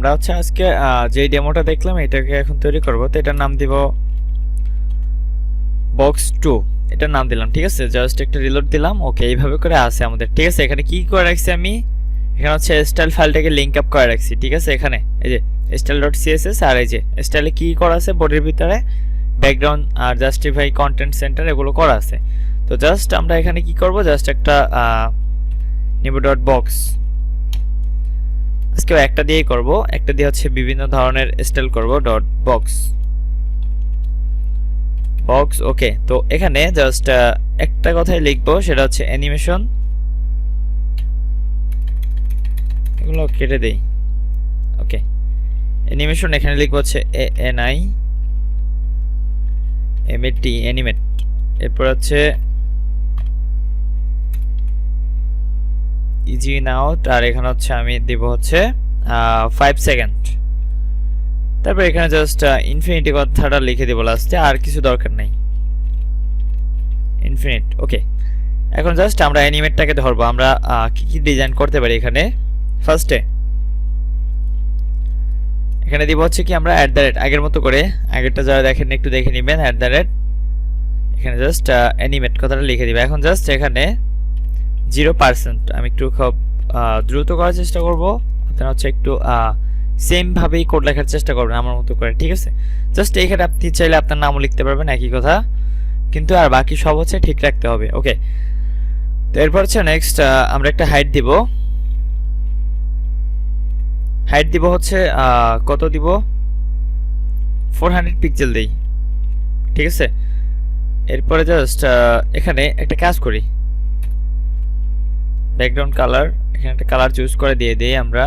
আমরা হচ্ছে আজকে যে ডেমোটা দেখলাম এটাকে এখন তৈরি করব। তো এটার নাম দিব বক্স 2, এটার নাম দিলাম। ঠিক আছে, জাস্ট একটা রিলোড দিলাম। ওকে, এইভাবে করে আছে আমাদের। ঠিক আছে, এখানে কি করে রাখছি আমি, এখানে হচ্ছে স্টাইল ফাইলটাকে লিংক আপ করে রাখছি। ঠিক আছে, এখানে এই যে style.css আর এই যে স্টাইলে কি করা আছে বডির ভিতরে ব্যাকগ্রাউন্ড আর জাস্টিফাই কন্টেন্ট সেন্টার এগুলো করা আছে। তো জাস্ট আমরা এখানে কি করব, জাস্ট একটা নিব ডট বক্স। আজকে একটা দিয়েই করব, একটা দিয়ে হচ্ছে বিভিন্ন ধরনের স্টাইল করব ডট বক্স বক্স। ওকে, তো এখানে জাস্ট একটা কথাই লিখবো, সেটা হচ্ছে অ্যানিমেশন। এগুলো কেটে দেই। ওকে, অ্যানিমেশন এখানে লিখবো হচ্ছে ANIMAT অ্যানিমেট। এরপর হচ্ছে ইজি ইন আউট, আর এখানে হচ্ছে আমি দিব হচ্ছে 5 সেকেন্ড। তারপর এখানে জাস্ট ইনফিনিটি কথাটা লিখে দিব লাস্টে, আর কিছু দরকার নাই, ইনফিনিট। ওকে, এখন জাস্ট আমরা অ্যানিমেটটাকে ধরবো। আমরা কি কি ডিজাইন করতে পারি এখানে। ফার্স্টে এখানে দিব হচ্ছে কি আমরা আগের মতো করে, আগেরটা যারা দেখেন একটু দেখে নেবেন। এখানে জাস্ট অ্যানিমেট কথাটা লিখে দিব। এখন জাস্ট এখানে 0%, আমি একটু খুব দ্রুত করার চেষ্টা করব, আপনারা হচ্ছে একটু সেম ভাবেই কোড লেখার চেষ্টা করবেন আমার মতো করে। ঠিক আছে, জাস্ট এইখানে আপনি চাইলে আপনার নামও লিখতে পারবেন, একই কথা, কিন্তু আর বাকি সব হচ্ছে ঠিক রাখতে হবে। ওকে, তো এরপর হচ্ছে নেক্সট আমরা একটা হাইট দিব। হাইট দিব হচ্ছে কত দিব, 400 পিক্সেল দেই। ঠিক আছে, এরপরে জাস্ট এখানে একটা কাজ করি, ব্যাকগ্রাউন্ড কালার, এখানে একটা কালার চুজ করে দিয়ে দিই আমরা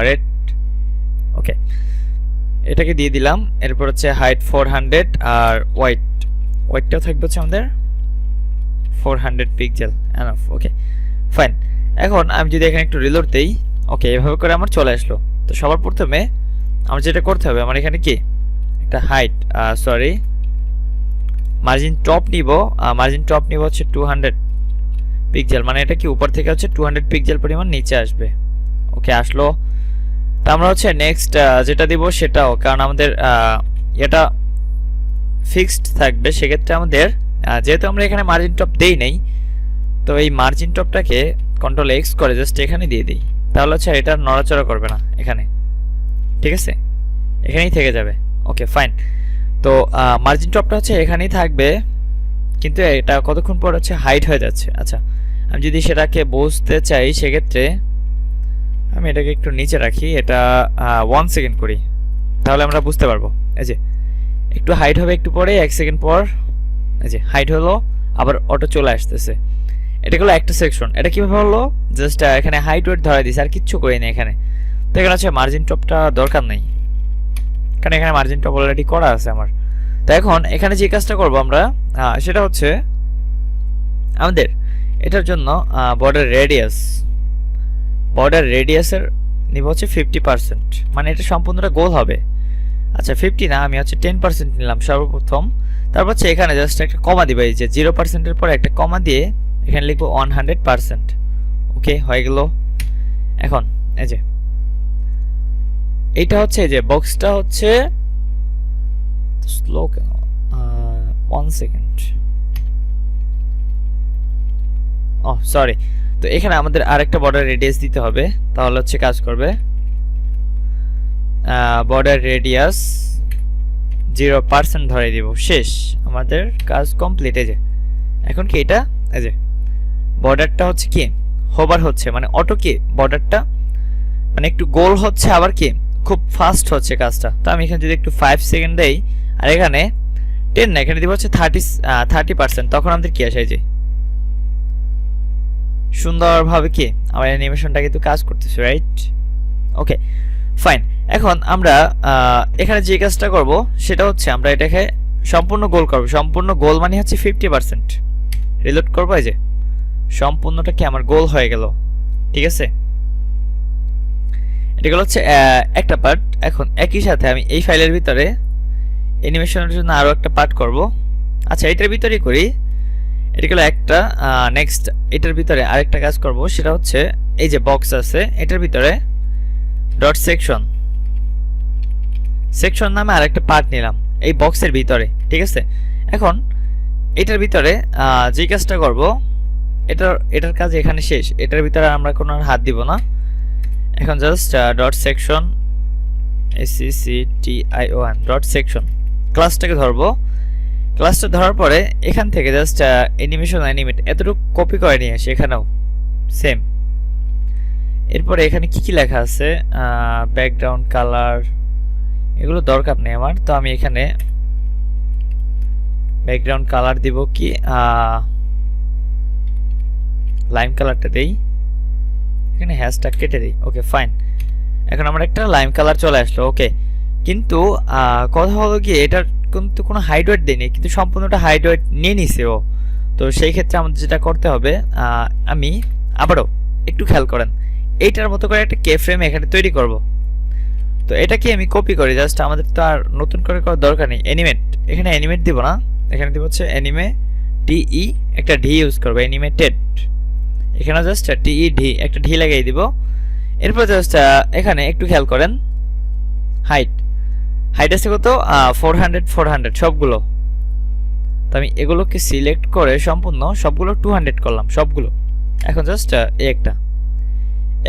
রেড। ওকে, এটাকে দিয়ে দিলাম। এরপর হচ্ছে হাইট 400 আর ওয়াইটটাও থাকবে হচ্ছে আমাদের 400 পিক্সেল এনাফ। ওকে, ফাইন। এখন আমি যদি এখানে একটু রিলোড দেই, ওকে, এভাবে করে আমার চলে আসলো। তো সবার প্রথমে আমার যেটা করতে হবে, আমার এখানে কি একটা হাইট মার্জিন টপ নিব। মার্জিন টপ নিব হচ্ছে 200 পিক্সেল, মানে এটা কি উপর থেকে হচ্ছে 200 পিক্সেল পরিমাণ নিচে আসবে। ওকে, আসলো। তো আমরা হচ্ছে নেক্সট যেটা দিব সেটাও, কারণ আমাদের এটা ফিক্সড থাকবে, সেক্ষেত্রে আমাদের যেহেতু আমরা এখানে মার্জিন টপ দেই নাই, তো এই মার্জিন টপটাকে কন্ট্রোল এক্স করে জাস্ট এখানে দিয়ে দিই, তাহলে হচ্ছে এটা নড়াচড়া করবে না এখানে। ঠিক আছে, এখানেই থেকে যাবে। ওকে, ফাইন। তো মার্জিন টপটা হচ্ছে এখানেই থাকবে, কিন্তু এটা কতক্ষণ পর হচ্ছে হাইট হয়ে যাচ্ছে। আচ্ছা, আমি যদি সেটাকে বুঝতে চাই সেক্ষেত্রে আমি এটাকে একটু নিচে রাখি, এটা 1 সেকেন্ড করি, তাহলে আমরা বুঝতে পারবো। এই যে একটু হাইট হবে, একটু পরে 1 সেকেন্ড পর এই যে হাইট হলো, আবার অটো চলে আসতেছে। এটা হলো একটা সেকশন। এটা কিভাবে হলো, জাস্ট এখানে হাইট ওয়েট ধরে দিয়েছে, আর কিচ্ছু করি না এখানে। তো এখানে হচ্ছে মার্জিন টপটা দরকার নেই, কারণ এখানে মার্জিন টপ অলরেডি করা আছে আমার। তো এখন এখানে যে কাজটা করব আমরা, সেটা হচ্ছে আমাদের এটার জন্য বর্ডার রেডিয়াসের নিব হচ্ছে 50%, মানে এটা সম্পূর্ণটা গোল হবে। আচ্ছা, 50 না, আমি হচ্ছে 10% নিলাম সর্বপ্রথম। তারপর হচ্ছে এখানে জাস্ট একটা কমা দিবা, এই যে 0%-এর পর একটা কমা দিয়ে এখানে লিখবো 100%। ওকে, হয়ে গেল। এখন এই যে এইটা হচ্ছে, এই যে বক্সটা হচ্ছে স্লো কেন, 1 সেকেন্ড, ও সরি। তো এখানে আমাদের আরেকটা বর্ডার রেডিয়াস দিতে হবে, তাহলে হচ্ছে কাজ করবে। বর্ডার রেডিয়াস 0% ধরে দিব, শেষ, আমাদের কাজ কমপ্লিট। এই যে এখন কি এটা, এই যে বর্ডারটা হচ্ছে কি হোভার হচ্ছে, মানে অটো কি বর্ডারটা মানে একটু গোল হচ্ছে, আবার কি খুব ফাস্ট হচ্ছে কাজটা। তো আমি এখানে যদি একটু 5 সেকেন্ড দেই, আর এখানে 10 না, এখানে দিব হচ্ছে 30%, তখন আমাদের কি আসে, এই যে সুন্দরভাবে কি আমার অ্যানিমেশনটা কিন্তু কাজ করতেছে, রাইট? ওকে, ফাইন। এখন আমরা এখানে যে কাজটা করব সেটা হচ্ছে আমরা এটাকে সম্পূর্ণ গোল করব। সম্পূর্ণ গোল মানে হচ্ছে 50%। রিলোড করব, এই যে সম্পূর্ণটা কি আমার গোল হয়ে গেল। ঠিক আছে, এটা হচ্ছে একটা পার্ট। এখন একই সাথে আমি এই ফাইলের ভিতরে অ্যানিমেশনের জন্য আরো একটা পার্ট করব। আচ্ছা, এটার ভিতরেই করি, এটা হলো একটা। নেক্সট এটার ভিতরে আরেকটা কাজ করব, সেটা হচ্ছে এই যে বক্স আছে এটার ভিতরে ডট সেকশন সেকশন নামে আরেকটা পার্ট নিলাম এই বক্সের ভিতরে, ঠিক আছে। এখন এটার ভিতরে যে কাজটা করব, এটার কাজ এখানে শেষ, এটার ভিতরে আমরা কোনো আর হাত দিব না। এখন just dot section SECTION dot section ক্লাসটাকে ধরবো। ক্লাসটা ধরার পরে এখান থেকে জাস্ট অ্যানিমেশন অ্যানিমেট এতটুকু কপি করে নিয়ে আসি, এখানেও সেম। এরপরে এখানে কি কি লেখা আছে, ব্যাকগ্রাউন্ড কালার, এগুলো দরকার নেই আমার, তো আমি এখানে ব্যাকগ্রাউন্ড কালার দিব কি লাইম কালারটা দেই, এখানে হ্যাশট্যাগ কেটে দিই। ওকে ফাইন, এখন আমার একটা লাইম কালার চলে আসলো। ওকে, কিন্তু কথা হলো কি এটার কিন্তু কোনো হাইড ওয়েট দেয়নি, কিন্তু সম্পূর্ণটা হাইড ওয়েট নিয়ে নিছে ও। তো সেই ক্ষেত্রে আমাদের যেটা করতে হবে, আমি আবারও একটু খেয়াল করেন, এইটার মতো করে একটা কে ফ্রেম এখানে তৈরি করব। তো এটাকে আমি কপি করি, জাস্ট আমাদের তো আর নতুন করে করার দরকার নেই। অ্যানিমেট, এখানে অ্যানিমেট দিব না, এখানে দিব হচ্ছে অ্যানিমে TE একটা ডি ইউজ করবো, অ্যানিমেটেড, এখানে জাস্ট TED একটা ডি লাগিয়ে দিব। এরপর জাস্ট এখানে একটু খেয়াল করেন, হাইট আছে কত, 400 সবগুলো। তো আমি এগুলোকে সিলেক্ট করে সম্পূর্ণ সবগুলো 200 করলাম সবগুলো। এখন জাস্ট একটা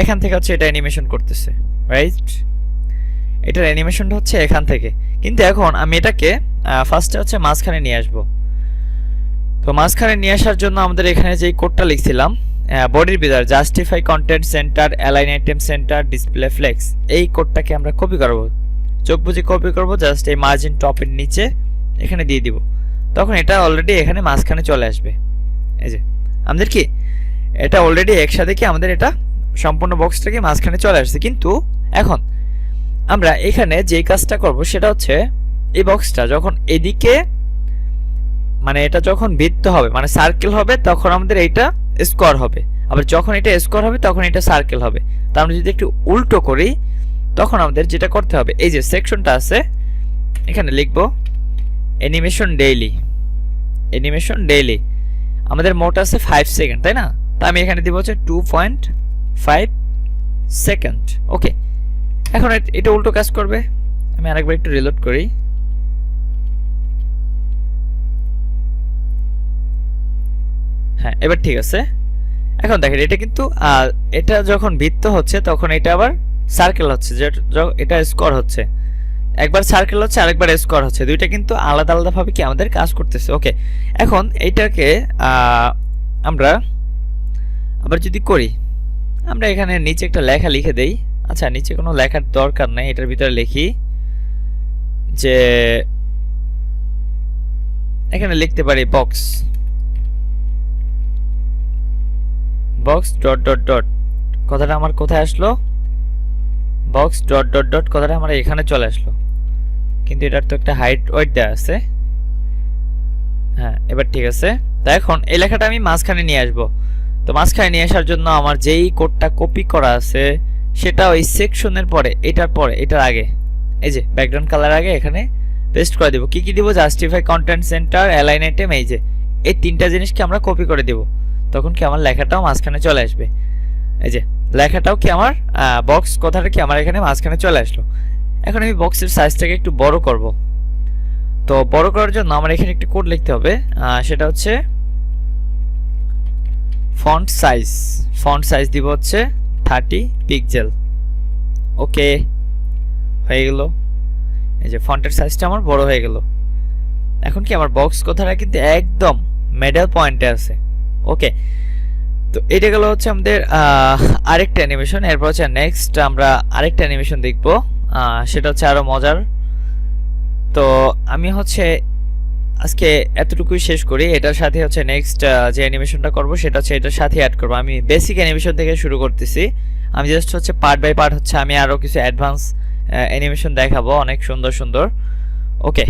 এখান থেকে হচ্ছে এটা অ্যানিমেশন করতেছে, রাইট? এটার অ্যানিমেশনটা হচ্ছে এখান থেকে, কিন্তু এখন আমি এটাকে ফার্স্টে হচ্ছে মাঝখানে নিয়ে আসব। তো মাঝখানে নিয়ে আসার জন্য আমাদের এখানে যে কোডটা লিখছিলাম বডির ভিতর justify content centre, align item centre, display flakes, এই কোডটাকে আমরা কপি করব, চোখ বুঝে কপি করব, জাস্ট এই মার্জিন টপের নিচে এখানে দিয়ে দিব। তখন এটা অলরেডি এখানে মাঝখানে চলে আসবে। এই যে আমাদের কি এটা অলরেডি একসাথে কি আমাদের এটা সম্পূর্ণ বক্সটাকে মাঝখানে চলে আসছে। কিন্তু এখন আমরা এখানে যে কাজটা করব সেটা হচ্ছে এই বক্সটা যখন এদিকে মানে এটা যখন বৃত্ত হবে মানে সার্কেল হবে তখন আমাদের এইটা স্কোয়ার হবে, আবার যখন এটা স্কোয়ার হবে তখন এটা সার্কেল হবে। তো আমরা যদি একটু উল্টো করি তখন আমাদের যেটা করতে হবে, এই যে সেকশনটা আছে এখানে লিখব অ্যানিমেশন ডেইলি, অ্যানিমেশন ডেইলি আমাদের মোট আছে 5 সেকেন্ড, তাই না? তো আমি এখানে দিব হচ্ছে 2.5 সেকেন্ড। ওকে, এখন এটা উল্টো কাজ করবে। আমি আরেকবার একটু রিলোড করি, হ্যাঁ এবার ঠিক আছে। এখন দেখেন এটা কিন্তু এটা যখন বৃত্ত হচ্ছে তখন এটা আবার সার্কেল হচ্ছে, এটা স্কোয়ার হচ্ছে, একবার সার্কেল হচ্ছে আরেকবার স্কোয়ার হচ্ছে, দুইটা কিন্তু আলাদা আলাদা ভাবে কি আমাদের কাজ করতেছে। ওকে, এখন এইটাকে আমরা আবার যদি করি, আমরা এখানে নিচে একটা লেখা লিখে দেই। আচ্ছা, নিচে কোনো লেখার দরকার নেই, এটার ভিতরে লিখি যে এখানে লিখতে পারি বক্স ডট ডট ডট, কথাটা আমার কোথায় আসলো, বক্স ডট ডট ডট কথাটা আমার এখানে চলে আসলো, কিন্তু এটার তো একটা হাইট ওয়েট দেওয়া আছে। হ্যাঁ এবার ঠিক আছে। তো এখন এই লেখাটা আমি মাঝখানে নিয়ে আসবো। তো মাঝখানে নিয়ে আসার জন্য আমার যেই কোডটা কপি করা আছে সেটা ওই সেকশনের পরে এটার আগে, এই যে ব্যাকগ্রাউন্ড কালার আগে এখানে পেস্ট করে দেব। কি কি দিব, justify content centre, align item, এই যে এই তিনটা জিনিসকে আমরা কপি করে দেব। তখন কি আমার লেখাটাও মাঝখানে চলে আসবে, এই যে লেখাটাও কি আমার বক্স কথাটা কি আমার এখানে মাঝখানে চলে আসলো। এখন আমি বক্সের সাইজটাকে একটু বড় করব। তো বড় করার জন্য আমার এখানে একটা কোড লিখতে হবে, সেটা হচ্ছে ফন্ট সাইজ দিব হচ্ছে 30 পিক্সেল। ওকে হয়ে গেল, এই যে ফন্টের সাইজটা আমার বড় হয়ে গেল। এখন কি আমার বক্স কথাটা কিন্তু একদম মিডল পয়েন্টে আছে। ওকে, তো এটা গেল হচ্ছে আমাদের আরেকটা অ্যানিমেশন। এরপর হচ্ছে নেক্সট আমরা আরেকটা অ্যানিমেশন দেখব, সেটা হচ্ছে আরো মজার। তো আমি হচ্ছে আজকে এতটুকুই শেষ করি, এটার সাথে হচ্ছে নেক্সট যে অ্যানিমেশনটা করব সেটা হচ্ছে এটার সাথে অ্যাড করব। আমি বেসিক অ্যানিমেশন থেকে শুরু করতেছি, আমি জাস্ট হচ্ছে পার্ট বাই পার্ট হচ্ছে আমি আরো কিছু অ্যাডভান্স অ্যানিমেশন দেখাবো, অনেক সুন্দর সুন্দর। ওকে।